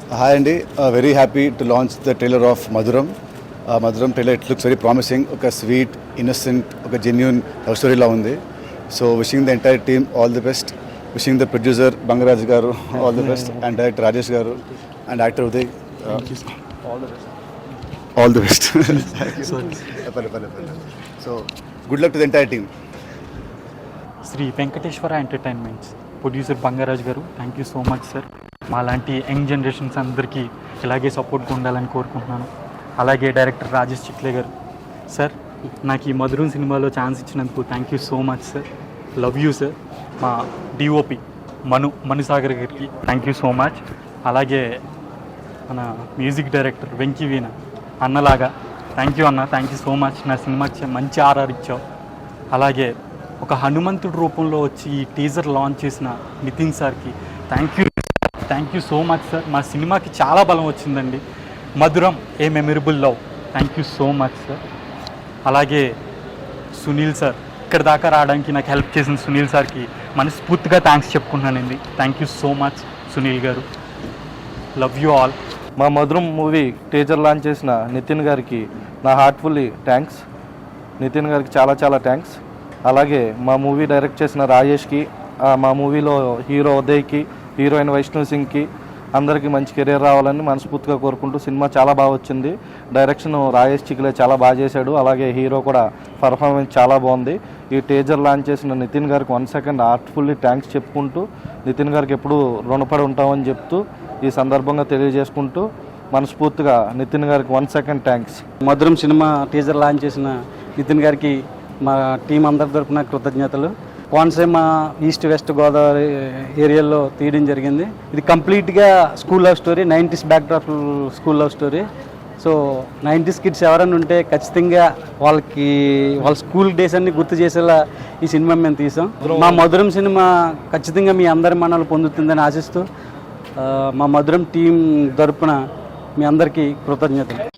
Hi Andy, very happy to launch the trailer of Madhuram. Madhuram trailer, it looks very promising. Okay, sweet, innocent, okay, genuine love story la undi. So wishing the entire team all the best. Wishing the producer Bangaraj garu all the best, and director Rajesh garu and actor Uday. All the best. All the best. Thank you. So good luck to the entire team. Shri Venkateswara entertainments producer Bangaraj garu, thank you so much sir. మాలాంటి young generations అందరికీ ఇలాగే సపోర్ట్గా ఉండాలని కోరుకుంటున్నాను. అలాగే director Rajesh చిక్లే గారు, sir నాకు ఈ మధురం సినిమాలో ఛాన్స్ ఇచ్చినందుకు thank you so much sir. Love you sir. మా డిఓపి మనుసాగర్ గారికి థ్యాంక్ యూ సో మచ్. అలాగే మన మ్యూజిక్ డైరెక్టర్ వెంకీ వీణ అన్నలాగా థ్యాంక్ యూ అన్న, థ్యాంక్ యూ సో మచ్. నా సినిమాకి మంచి ఆర్ఆర్ ఇచ్చావు. అలాగే ఒక హనుమంతుడి రూపంలో వచ్చి ఈ టీజర్ లాంచ్ చేసిన నితిన్ సార్కి thank you so much sir. మా సినిమాకి చాలా బలం వచ్చిందండి. మధురం ఏ memorable love, thank you so much sir. అలాగే సునీల్ సార్, ఇక్కడ దాకా రావడానికి నాకు హెల్ప్ చేసిన సునీల్ సార్కి మనస్ఫూర్తిగా థ్యాంక్స్ చెప్పుకుంటున్నానండి. Thank you so much Sunil garu. Love you all. మా మధురం మూవీ టీజర్ లాంచ్ చేసిన నితిన్ గారికి నా హార్ట్ఫుల్లీ థ్యాంక్స్. నితిన్ గారికి చాలా చాలా థ్యాంక్స్. అలాగే మా మూవీ డైరెక్ట్ చేసిన రాజేష్కి, మా మూవీలో హీరో ఉదయ్కి, హీరోయిన్ వైష్ణవ్ సింగ్కి అందరికీ మంచి కెరీర్ రావాలని మనస్ఫూర్తిగా కోరుకుంటూ సినిమా చాలా బాగా వచ్చింది. డైరెక్షన్ రాజేష్ చిక్లే చాలా బాగా చేశాడు. అలాగే హీరో కూడా పర్ఫార్మెన్స్ చాలా బాగుంది. ఈ టీజర్ లాంచ్ చేసిన నితిన్ గారికి 1 సెకండ్ హార్ట్ఫుల్లీ థ్యాంక్స్ చెప్పుకుంటూ, నితిన్ గారికి ఎప్పుడూ రుణపడి ఉంటామని చెప్తూ ఈ సందర్భంగా తెలియజేసుకుంటూ మనస్ఫూర్తిగా నితిన్ గారికి 1 సెకండ్ థ్యాంక్స్. మధురం సినిమా టీజర్ లాంచ్ చేసిన నితిన్ గారికి మా టీం అందరి తరఫున కృతజ్ఞతలు. కోనసీమ ఈస్ట్ వెస్ట్ గోదావరి ఏరియాలో తీయడం జరిగింది. ఇది కంప్లీట్గా school love story, 90s backdrop school love story. So 90s kids ఎవరైనా ఉంటే ఖచ్చితంగా వాళ్ళ స్కూల్ డేస్ అన్ని గుర్తు చేసేలా ఈ సినిమా మేము తీసాం. మా మధురం సినిమా ఖచ్చితంగా మీ అందరి మన్నలు పొందుతుందని ఆశిస్తూ మా మధురం టీం తరఫున మీ అందరికీ కృతజ్ఞతలు.